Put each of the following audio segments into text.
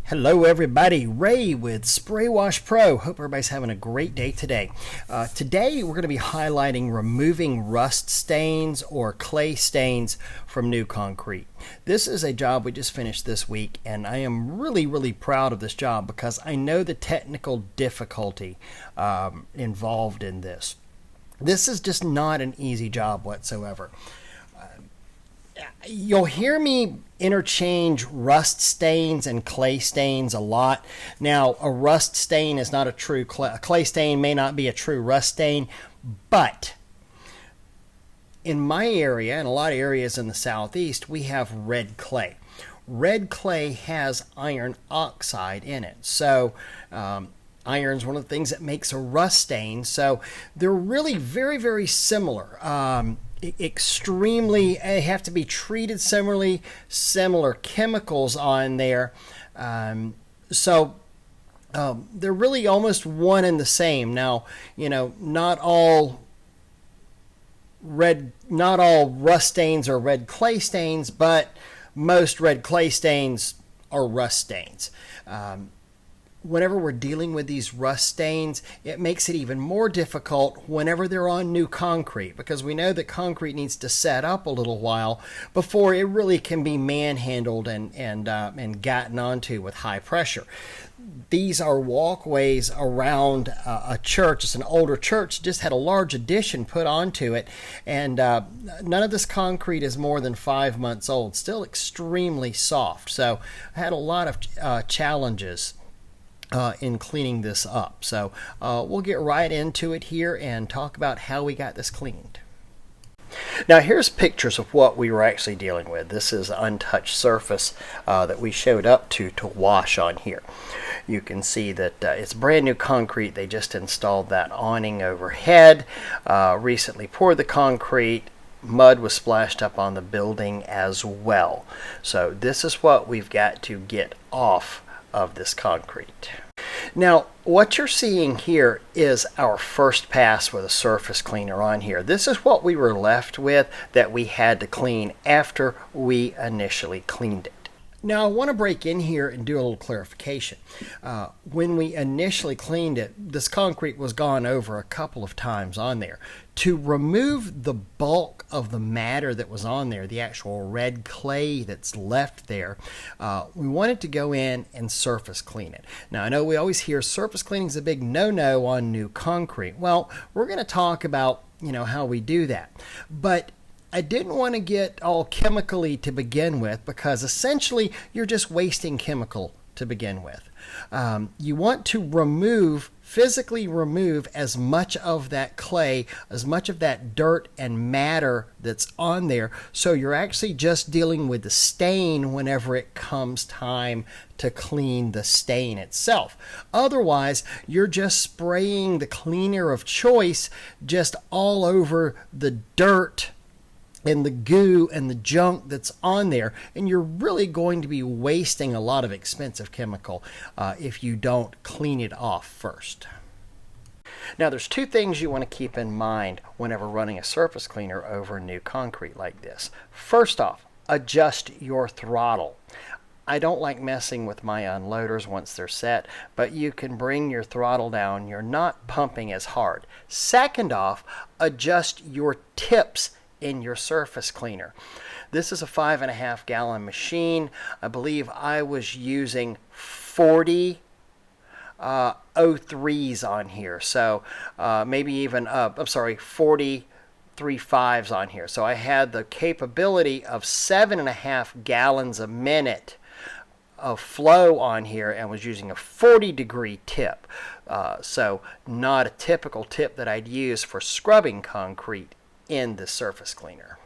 Hello everybody, Ray with Spray Wash Pro. Hope everybody's having a great day today. Today we're going to be highlighting removing rust stains or clay stains from new concrete. This is a job we just finished this week, and I am really proud of this job because I know the technical difficulty involved in this. This is just not an easy job whatsoever. You'll hear me interchange rust stains and clay stains a lot. Now, a rust stain is not a true clay. A clay stain may not be a true rust stain, but in my area and a lot of areas in the southeast, we have red clay. Red clay has iron oxide in it. So, iron is one of the things that makes a rust stain. So, they're really very similar. They have to be treated similarly, similar chemicals on there. They're really almost one and the same. Now, not all rust stains are red clay stains, but most red clay stains are rust stains. Whenever we're dealing with these rust stains, it makes it even more difficult whenever they're on new concrete, because we know that concrete needs to set up a little while before it really can be manhandled and gotten onto with high pressure. These are walkways around a church. It's an older church, just had a large addition put onto it, and none of this concrete is more than 5 months old, still extremely soft. So I had a lot of challenges in cleaning this up. So we'll get right into it here and talk about how we got this cleaned. Now here's pictures of what we were actually dealing with. This is untouched surface that we showed up to wash on here. You can see that it's brand new concrete. They just installed that awning overhead, recently poured the concrete. Mud was splashed up on the building as well. So this is what we've got to get off of this concrete. Now, what you're seeing here is our first pass with a surface cleaner on here. This is what we were left with that we had to clean after we initially cleaned it. Now, I want to break in here and do a little clarification. When we initially cleaned it, this concrete was gone over a couple of times on there. To remove the bulk of the matter that was on there, the actual red clay that's left there, we wanted to go in and surface clean it. Now, I know we always hear surface cleaning is a big no-no on new concrete. Well, we're going to talk about, how we do that. But I didn't want to get all chemically to begin with, because essentially you're just wasting chemical to begin with. You want to physically remove as much of that clay, as much of that dirt and matter that's on there, so you're actually just dealing with the stain whenever it comes time to clean the stain itself. Otherwise, you're just spraying the cleaner of choice just all over the dirt and the goo and the junk that's on there, and you're really going to be wasting a lot of expensive chemical if you don't clean it off first. Now, there's two things you want to keep in mind whenever running a surface cleaner over new concrete like this. First off, adjust your throttle. I don't like messing with my unloaders once they're set, but you can bring your throttle down. You're not pumping as hard. Second off, adjust your tips in your surface cleaner. This is a 5.5 gallon machine. I believe I was using 40 03s on here, so maybe even 40 35s on here. So I had the capability of 7.5 gallons a minute of flow on here and was using a 40-degree tip. So not a typical tip that I'd use for scrubbing concrete in the surface cleaner.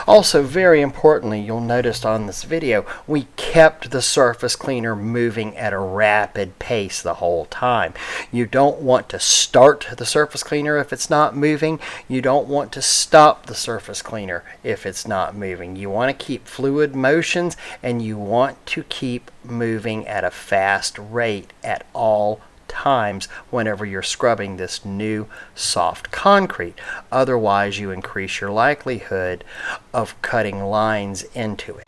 Also, very importantly, you'll notice on this video, we kept the surface cleaner moving at a rapid pace the whole time. You don't want to start the surface cleaner if it's not moving. You don't want to stop the surface cleaner if it's not moving. You want to keep fluid motions, and you want to keep moving at a fast rate at all times whenever you're scrubbing this new soft concrete. Otherwise, you increase your likelihood of cutting lines into it.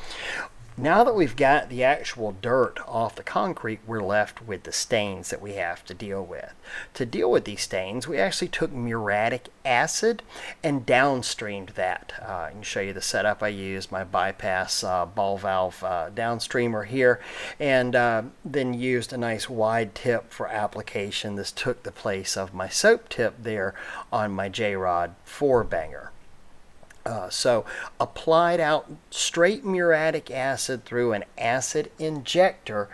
Now that we've got the actual dirt off the concrete, we're left with the stains that we have to deal with. To deal with these stains, we actually took muriatic acid and downstreamed that. I can show you the setup I used, my bypass ball valve downstreamer here, and then used a nice wide tip for application. This took the place of my soap tip there on my J-Rod 4-banger. So applied out straight muriatic acid through an acid injector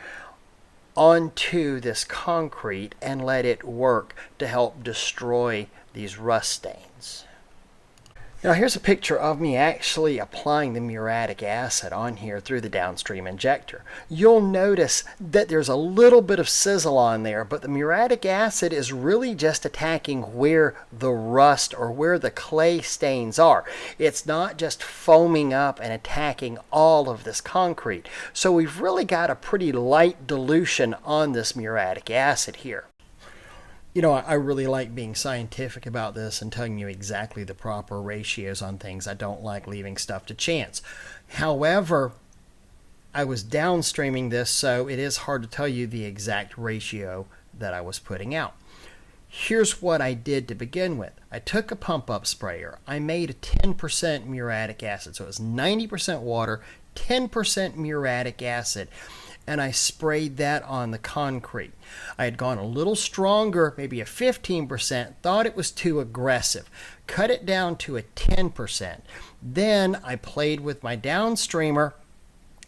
onto this concrete and let it work to help destroy these rust stains. Now here's a picture of me actually applying the muriatic acid on here through the downstream injector. You'll notice that there's a little bit of sizzle on there, but the muriatic acid is really just attacking where the rust or where the clay stains are. It's not just foaming up and attacking all of this concrete. So we've really got a pretty light dilution on this muriatic acid here. You know, I really like being scientific about this and telling you exactly the proper ratios on things. I don't like leaving stuff to chance. However, I was downstreaming this, so it is hard to tell you the exact ratio that I was putting out. Here's what I did to begin with. I took a pump-up sprayer. I made a 10% muriatic acid, so it was 90% water, 10% muriatic acid, and I sprayed that on the concrete. I had gone a little stronger, maybe a 15%, thought it was too aggressive. Cut it down to a 10%. Then I played with my downstreamer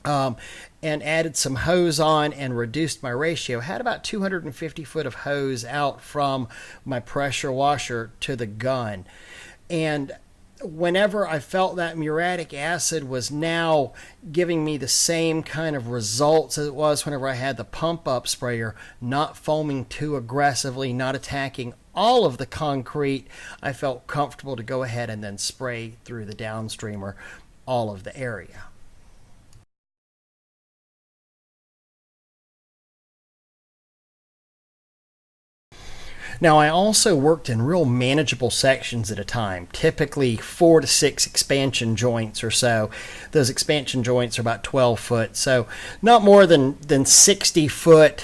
and added some hose on and reduced my ratio. Had about 250 foot of hose out from my pressure washer to the gun. And whenever I felt that muriatic acid was now giving me the same kind of results as it was whenever I had the pump-up sprayer, not foaming too aggressively, not attacking all of the concrete, I felt comfortable to go ahead and then spray through the downstreamer all of the area. Now, I also worked in real manageable sections at a time, typically 4 to 6 expansion joints or so. Those expansion joints are about 12 foot, so not more than 60 foot,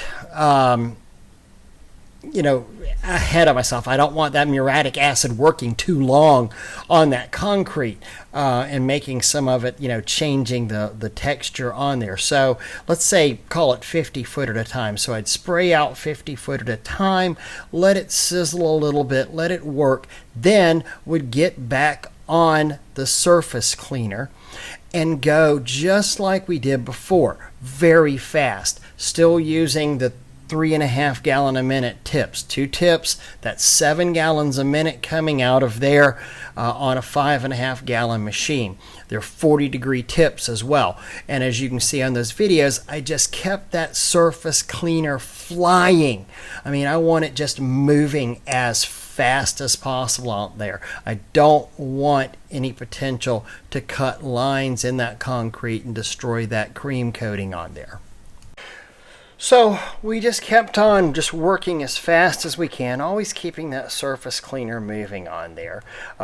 ahead of myself. I don't want that muriatic acid working too long on that concrete and making some of it, changing the texture on there. So let's say, call it 50 foot at a time. So I'd spray out 50 foot at a time, let it sizzle a little bit, let it work, then would get back on the surface cleaner and go just like we did before, very fast, still using the 3.5 gallon a minute tips. 2 tips, that's 7 gallons a minute coming out of there on a 5.5 gallon machine. They're 40-degree tips as well. And as you can see on those videos, I just kept that surface cleaner flying. I mean, I want it just moving as fast as possible out there. I don't want any potential to cut lines in that concrete and destroy that cream coating on there. So we just kept on just working as fast as we can, always keeping that surface cleaner moving on there.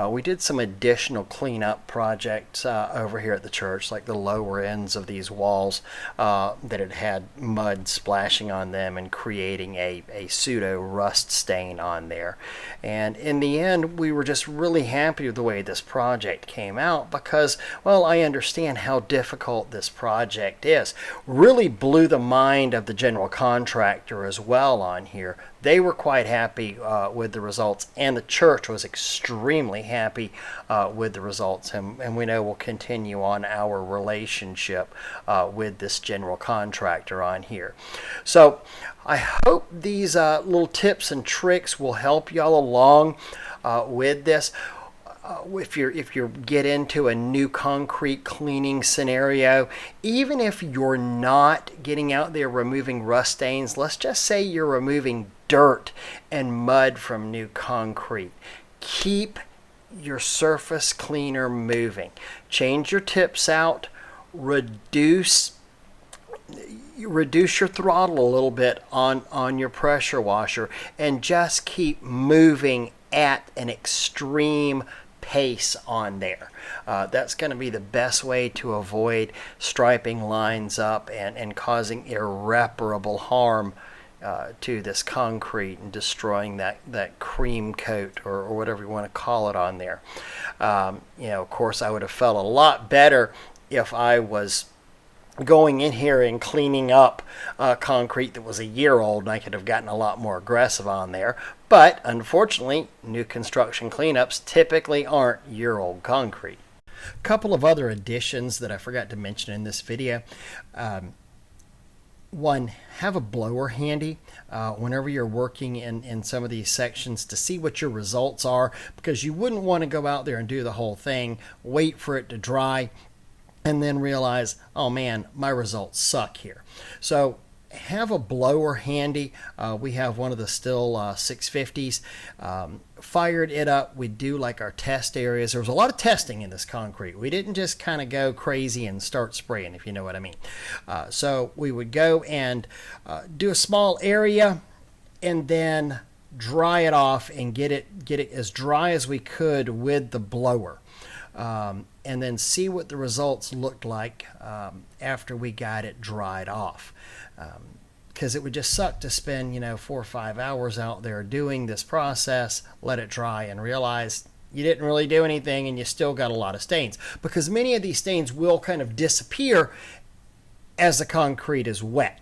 We did some additional cleanup projects over here at the church, like the lower ends of these walls that had mud splashing on them and creating a pseudo rust stain on there. And in the end, we were just really happy with the way this project came out because, well, I understand how difficult this project is. Really blew the mind of the general contractor as well on here. They were quite happy with the results, and the church was extremely happy with the results, and we know we'll continue on our relationship with this general contractor on here. So I hope these little tips and tricks will help y'all along with this. If you get into a new concrete cleaning scenario, even if you're not getting out there removing rust stains, let's just say you're removing dirt and mud from new concrete. Keep your surface cleaner moving. Change your tips out. Reduce your throttle a little bit on your pressure washer, and just keep moving at an extreme pace on there. That's going to be the best way to avoid striping lines up and causing irreparable harm to this concrete and destroying that cream coat or whatever you want to call it on there. Of course, I would have felt a lot better if I was going in here and cleaning up concrete that was a year old, and I could have gotten a lot more aggressive on there. But unfortunately, new construction cleanups typically aren't year-old concrete. A couple of other additions that I forgot to mention in this video. One, have a blower handy whenever you're working in some of these sections to see what your results are, because you wouldn't want to go out there and do the whole thing, wait for it to dry, and then realize, oh man, my results suck here. So have a blower handy. We have one of the still 650s. Fired it up. We do like our test areas. There was a lot of testing in this concrete. We didn't just kind of go crazy and start spraying, if you know what I mean. So we would go and do a small area and then dry it off and get it as dry as we could with the blower. And then see what the results looked like after we got it dried off. Because it would just suck to spend 4 or 5 hours out there doing this process, let it dry, and realize you didn't really do anything and you still got a lot of stains. Because many of these stains will kind of disappear as the concrete is wet.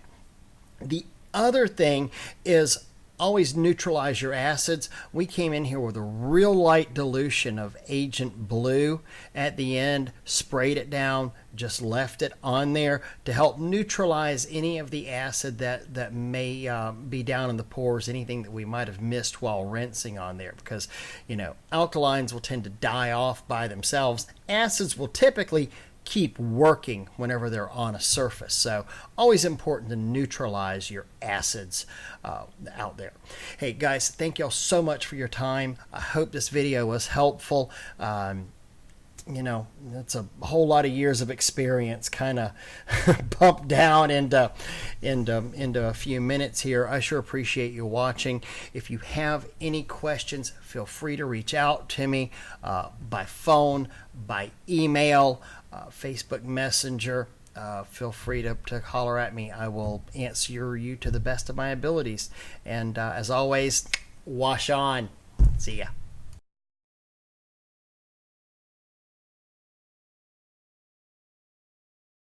The other thing is always neutralize your acids. We came in here with a real light dilution of Agent Blue at the end, sprayed it down, just left it on there to help neutralize any of the acid that may be down in the pores, anything that we might have missed while rinsing on there, because alkalines will tend to die off by themselves. Acids will typically keep working whenever they're on a surface. So always important to neutralize your acids out there. Hey guys, thank y'all so much for your time. I hope this video was helpful. That's a whole lot of years of experience kind of pumped down into a few minutes here. I sure appreciate you watching. If you have any questions, feel free to reach out to me by phone, by email, Facebook Messenger. Feel free to holler at me. I will answer you to the best of my abilities. And as always, wash on. See ya.